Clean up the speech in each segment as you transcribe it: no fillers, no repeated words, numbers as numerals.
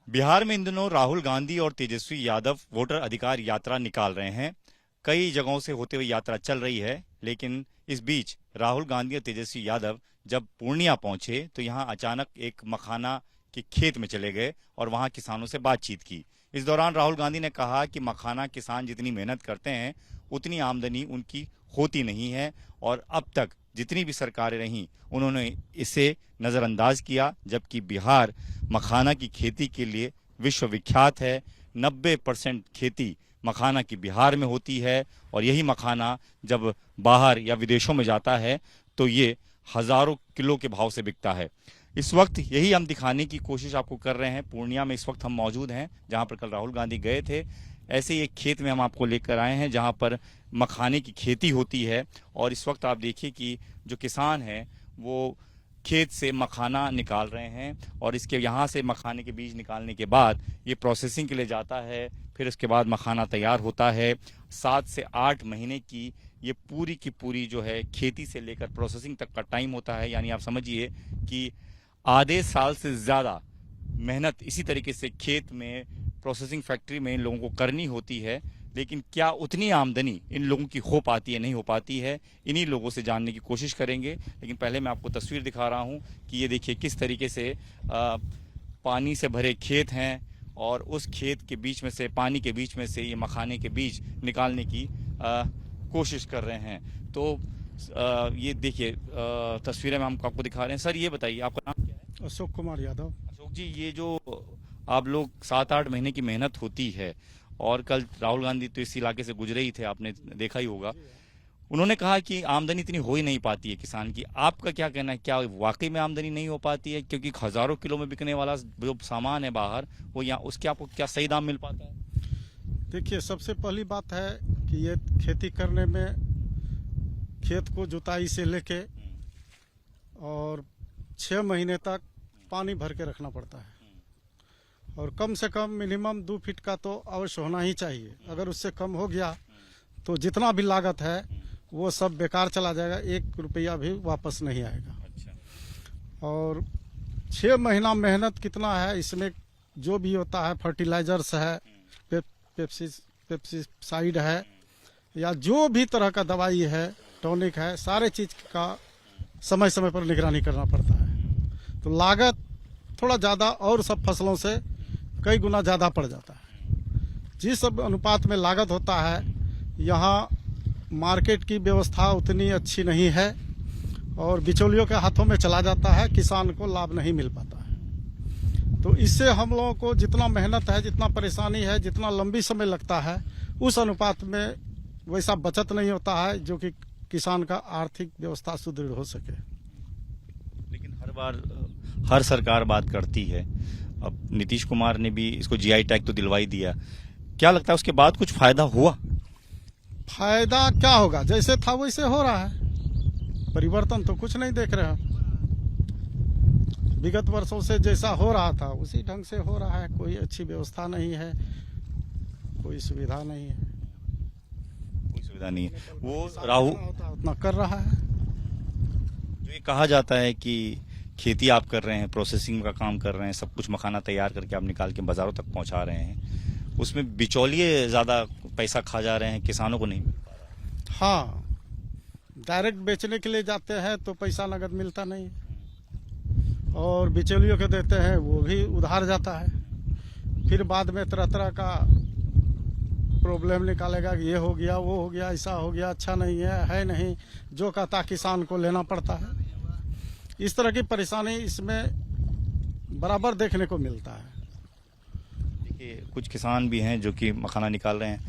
बिहार में इन दिनों राहुल गांधी और तेजस्वी यादव वोटर अधिकार यात्रा निकाल रहे हैं। कई जगहों से होते हुए यात्रा चल रही है, लेकिन इस बीच राहुल गांधी और तेजस्वी यादव जब पूर्णिया पहुंचे तो यहां अचानक एक मखाना के खेत में चले गए और वहां किसानों से बातचीत की। इस दौरान राहुल गांधी ने कहा कि मखाना किसान जितनी मेहनत करते हैं उतनी आमदनी उनकी होती नहीं है और अब तक जितनी भी सरकारें रहीं उन्होंने इसे नज़रअंदाज किया, जबकि बिहार मखाना की खेती के लिए विश्वविख्यात है। 90% खेती मखाना की बिहार में होती है और यही मखाना जब बाहर या विदेशों में जाता है तो ये हजारों किलो के भाव से बिकता है। इस वक्त यही हम दिखाने की कोशिश आपको कर रहे हैं। पूर्णिया में इस वक्त हम मौजूद हैं, जहां पर कल राहुल गांधी गए थे। ऐसे ही एक खेत में हम आपको लेकर आए हैं जहां पर मखाने की खेती होती है और इस वक्त आप देखिए कि जो किसान हैं वो खेत से मखाना निकाल रहे हैं और इसके यहाँ से मखाने के बीज निकालने के बाद ये प्रोसेसिंग के लिए जाता है। फिर उसके बाद मखाना तैयार होता है। 7 से 8 महीने की ये पूरी की पूरी जो है खेती से लेकर प्रोसेसिंग तक का टाइम होता है। यानी आप समझिए कि आधे साल से ज़्यादा मेहनत इसी तरीके से खेत में प्रोसेसिंग फैक्ट्री में इन लोगों को करनी होती है। लेकिन क्या उतनी आमदनी इन लोगों की हो पाती है, नहीं हो पाती है, इन्हीं लोगों से जानने की कोशिश करेंगे। लेकिन पहले मैं आपको तस्वीर दिखा रहा हूं कि ये देखिए किस तरीके से पानी से भरे खेत हैं और उस खेत के बीच में से, पानी के बीच में से ये मखाने के बीज निकालने की कोशिश कर रहे हैं। तो ये देखिए तस्वीरें में हम आपको दिखा रहे हैं। सर ये बताइए आपका नाम क्या है? अशोक कुमार यादव। अशोक जी, ये जो आप लोग 7-8 महीने की मेहनत होती है और कल राहुल गांधी तो इस इलाके से गुजरे ही थे, आपने देखा ही होगा। उन्होंने कहा कि आमदनी इतनी हो ही नहीं पाती है किसान की। आपका क्या कहना है, क्या वाकई में आमदनी नहीं हो पाती है? क्योंकि हजारों किलो में बिकने वाला जो सामान है बाहर, वो यहाँ उसके आपको क्या सही दाम मिल पाता है? देखिए, सबसे पहली बात है कि ये खेती करने में खेत को जुताई से लेके और 6 महीने तक पानी भर के रखना पड़ता है और कम से कम मिनिमम 2 फीट का तो अवश्य होना ही चाहिए। अगर उससे कम हो गया तो जितना भी लागत है वो सब बेकार चला जाएगा, 1 रुपया भी वापस नहीं आएगा। अच्छा। और 6 महीना मेहनत कितना है, इसमें जो भी होता है, फर्टिलाइजर्स है, पेप्सिसाइड है, या जो भी तरह का दवाई है, टॉनिक है, सारे चीज का समय समय पर निगरानी करना पड़ता है। तो लागत थोड़ा ज़्यादा और सब फसलों से कई गुना ज़्यादा पड़ जाता है। जिस सब अनुपात में लागत होता है, यहाँ मार्केट की व्यवस्था उतनी अच्छी नहीं है और बिचौलियों के हाथों में चला जाता है, किसान को लाभ नहीं मिल पाता है। तो इससे हम लोगों को जितना मेहनत है, जितना परेशानी है, जितना लंबी समय लगता है, उस अनुपात में वैसा बचत नहीं होता है जो कि किसान का आर्थिक व्यवस्था सुदृढ़ हो सके। लेकिन हर बार हर सरकार बात करती है। अब नीतीश कुमार ने भी इसको जीआई टैग तो दिलवाई दिया। क्या लगता है उसके बाद कुछ फायदा हुआ? फायदा क्या होगा, जैसे था वैसे हो रहा है। परिवर्तन तो कुछ नहीं देख रहे हैं। विगत वर्षों से जैसा हो रहा था उसी ढंग से हो रहा है। कोई अच्छी व्यवस्था नहीं है, कोई सुविधा नहीं है। कोई सुविधा नहीं है। वो राहुल उतना कर रहा है। जो ये कहा जाता है कि खेती आप कर रहे हैं, प्रोसेसिंग का काम कर रहे हैं, सब कुछ मखाना तैयार करके आप निकाल के बाजारों तक पहुंचा रहे हैं, उसमें बिचौलिए ज्यादा पैसा खा जा रहे हैं, किसानों को नहीं मिल पा रहा। हाँ, डायरेक्ट बेचने के लिए जाते हैं तो पैसा नगद मिलता नहीं और बिचौलियों के देते हैं वो भी उधार जाता है। फिर बाद में तरह तरह का प्रॉब्लम निकालेगा कि ये हो गया, वो हो गया, ऐसा हो गया, अच्छा नहीं है नहीं, जो कहता किसान को लेना पड़ता है। इस तरह की परेशानी इसमें बराबर देखने को मिलता है। देखिए कुछ किसान भी हैं जो कि मखाना निकाल रहे हैं।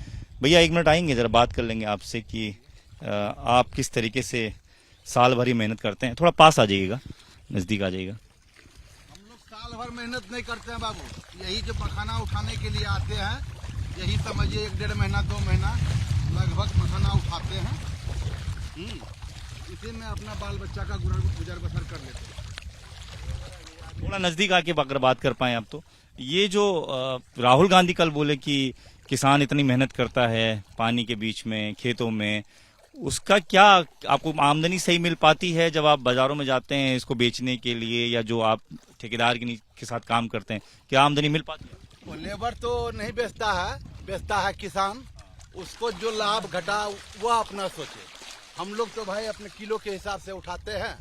भैया 1 मिनट आएंगे, जरा बात कर लेंगे आपसे कि आप किस तरीके से साल भर ही मेहनत करते हैं। थोड़ा पास आ जाइएगा, नजदीक आ जाइएगा। हम लोग साल भर मेहनत नहीं करते हैं बाबू, यही जो मखाना उठाने के लिए आते हैं, यही समझिए 1-1.5 महीना 2 महीना लगभग मखाना उठाते हैं। इसी में अपना बाल बच्चा का गुजर बसर कर लेते हैं। थोड़ा नजदीक आके अगर बात कर पाए आप तो, ये जो राहुल गांधी कल बोले कि किसान इतनी मेहनत करता है पानी के बीच में, खेतों में, उसका क्या आपको आमदनी सही मिल पाती है जब आप बाजारों में जाते हैं इसको बेचने के लिए, या जो आप ठेकेदार के साथ काम करते हैं, क्या आमदनी मिल पाती है? वो लेबर तो नहीं बेचता है किसान। उसको जो लाभ घटा वो अपना सोचे। हम लोग तो भाई अपने किलो के हिसाब से उठाते हैं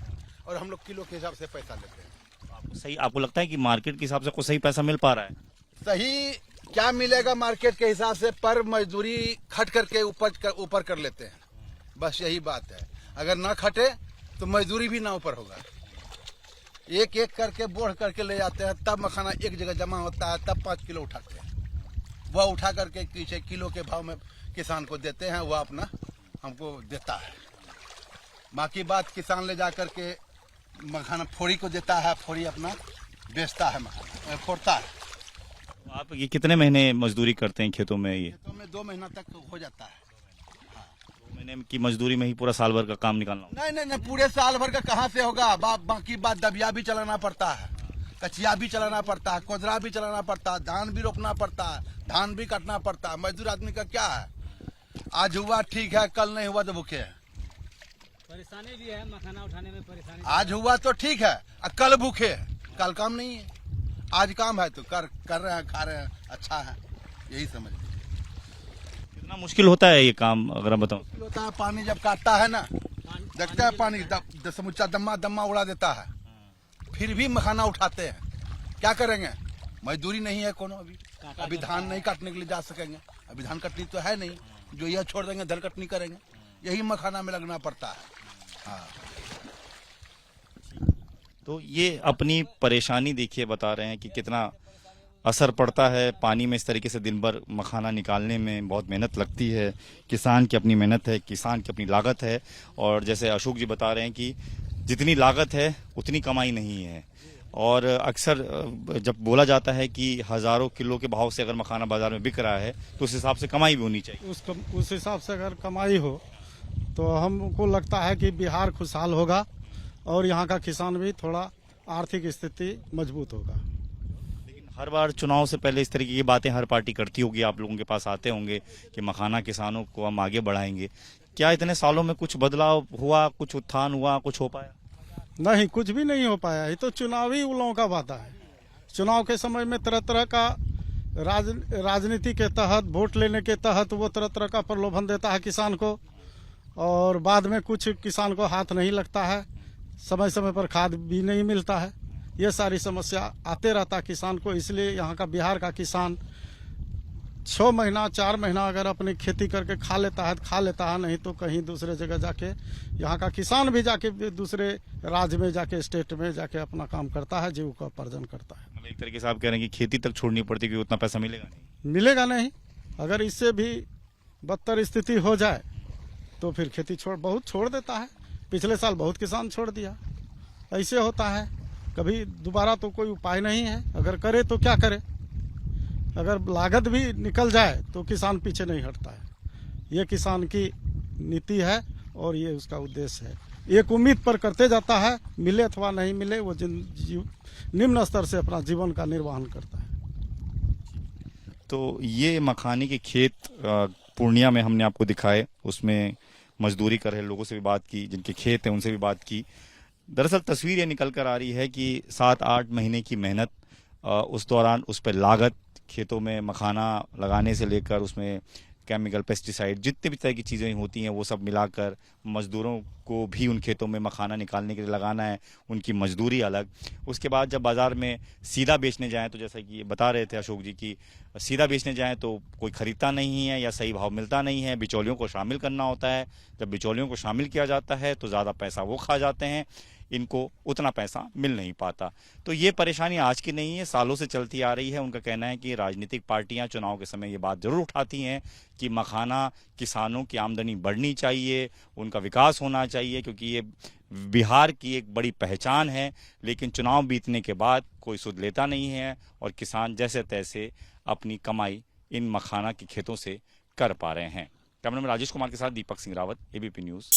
और हम लोग किलो के हिसाब से पैसा लेते हैं। आपको लगता है कि मार्केट के हिसाब से कोई सही पैसा मिल पा रहा है? सही क्या मिलेगा मार्केट के हिसाब से, पर मजदूरी खट करके ऊपर कर लेते हैं, बस यही बात है। अगर ना खटे तो मजदूरी भी ना ऊपर होगा। एक एक करके बोढ़ करके ले जाते हैं, तब मखाना एक जगह जमा होता है, तब 5 किलो उठाते हैं। वह उठा करके पीछे किलो के भाव में किसान को देते हैं, वह अपना हमको देता है। बाकी बात किसान ले जा करके मखाना फोड़ी को देता है, फोड़ी अपना बेचता है, मखाना फोड़ता है। आप ये कितने महीने मजदूरी करते हैं खेतों में? ये खेतों में 2 महीना तक हो जाता है। 2 महीने की मजदूरी में ही पूरा साल भर का काम निकालना होगा? नहीं, पूरे साल भर का कहाँ से होगा। बाकी बात दबिया भी चलाना पड़ता है, कचिया भी चलाना पड़ता है, कोदरा भी चलाना पड़ता है, धान भी रोपना पड़ता है, धान भी काटना पड़ता है। मजदूर आदमी का क्या है, आज हुआ ठीक है, कल नहीं हुआ तो भूखे है। परेशानी भी है, मखाना उठाने में परेशानी। आज हुआ तो ठीक है, कल भूखे है, कल काम नहीं है। आज काम है तो कर रहे हैं, खा रहे हैं, अच्छा है, यही समझ लीजिए। कितना मुश्किल होता है ये काम, अगर आप बताओ? होता है, पानी जब काटता है ना, देखते हैं पानी समुच्चा दम्मा उड़ा देता है, फिर भी मखाना उठाते हैं। क्या करेंगे, मजदूरी नहीं है कोनो। अभी धान नहीं काटने के लिए जा सकेंगे, अभी धान कटनी तो है नहीं, जो यह छोड़ देंगे धन कटनी करेंगे, यही मखाना में लगना पड़ता है। हाँ। तो ये अपनी परेशानी देखिए, बता रहे हैं कि कितना असर पड़ता है पानी में। इस तरीके से दिन भर मखाना निकालने में बहुत मेहनत लगती है। किसान की अपनी मेहनत है, किसान की अपनी लागत है, और जैसे अशोक जी बता रहे हैं कि जितनी लागत है उतनी कमाई नहीं है। और अक्सर जब बोला जाता है कि हज़ारों किलो के भाव से अगर मखाना बाजार में बिक रहा है तो उस हिसाब से कमाई भी होनी चाहिए। उस हिसाब से अगर कमाई हो तो हमको लगता है कि बिहार खुशहाल होगा और यहाँ का किसान भी थोड़ा आर्थिक स्थिति मजबूत होगा। लेकिन हर बार चुनाव से पहले इस तरीके की बातें हर पार्टी करती होगी, आप लोगों के पास आते होंगे कि मखाना किसानों को हम आगे बढ़ाएंगे। क्या इतने सालों में कुछ बदलाव हुआ, कुछ उत्थान हुआ, कुछ हो पाया? नहीं, कुछ भी नहीं हो पाया। ये तो चुनावी उलों का वादा है। चुनाव के समय में तरह तरह का राजनीति के तहत, वोट लेने के तहत वो तरह तरह का प्रलोभन देता है किसान को, और बाद में कुछ किसान को हाथ नहीं लगता है, समय समय पर खाद भी नहीं मिलता है। ये सारी समस्या आते रहता किसान को। इसलिए यहाँ का बिहार का किसान 6 महीना 4 महीना अगर अपनी खेती करके खा लेता है, नहीं तो कहीं दूसरे जगह जाके, यहाँ का किसान भी जाके दूसरे राज्य में जाके, स्टेट में जाके अपना काम करता है, जीविकोपार्जन करता है। मतलब एक तरीके से आप कह रहे हैं कि खेती तक छोड़नी पड़ती है क्योंकि उतना पैसा मिलेगा नहीं? मिलेगा नहीं। अगर इससे भी बदतर स्थिति हो जाए तो फिर खेती बहुत छोड़ देता है। पिछले साल बहुत किसान छोड़ दिया। ऐसे होता है, कभी दोबारा तो कोई उपाय नहीं है। अगर करे तो क्या करे, अगर लागत भी निकल जाए तो किसान पीछे नहीं हटता है। ये किसान की नीति है और ये उसका उद्देश्य है। एक उम्मीद पर करते जाता है, मिले अथवा नहीं मिले, वो निम्न स्तर से अपना जीवन का निर्वहन करता है। तो ये मखाने के खेत पूर्णिया में हमने आपको दिखाए, उसमें मजदूरी कर रहे लोगों से भी बात की, जिनके खेत हैं उनसे भी बात की। दरअसल तस्वीर ये निकल कर आ रही है कि 7-8 महीने की मेहनत, उस दौरान उस पर लागत, खेतों में मखाना लगाने से लेकर उसमें केमिकल, पेस्टिसाइड, जितने भी तरह की चीज़ें होती हैं वो सब मिलाकर मज़दूरों को भी उन खेतों में मखाना निकालने के लिए लगाना है, उनकी मजदूरी अलग। उसके बाद जब बाज़ार में सीधा बेचने जाएं तो जैसा कि बता रहे थे अशोक जी कि सीधा बेचने जाएं तो कोई ख़रीदता नहीं है या सही भाव मिलता नहीं है, बिचौलियों को शामिल करना होता है। जब बिचौलियों को शामिल किया जाता है तो ज़्यादा पैसा वो खा जाते हैं, इनको उतना पैसा मिल नहीं पाता। तो ये परेशानी आज की नहीं है, सालों से चलती आ रही है। उनका कहना है कि राजनीतिक पार्टियां चुनाव के समय ये बात जरूर उठाती हैं कि मखाना किसानों की आमदनी बढ़नी चाहिए, उनका विकास होना चाहिए, क्योंकि ये बिहार की एक बड़ी पहचान है। लेकिन चुनाव बीतने के बाद कोई सुध लेता नहीं है और किसान जैसे तैसे अपनी कमाई इन मखाना के खेतों से कर पा रहे हैं। कैमरामैन राजेश कुमार के साथ दीपक सिंह रावत, एबीपी न्यूज़।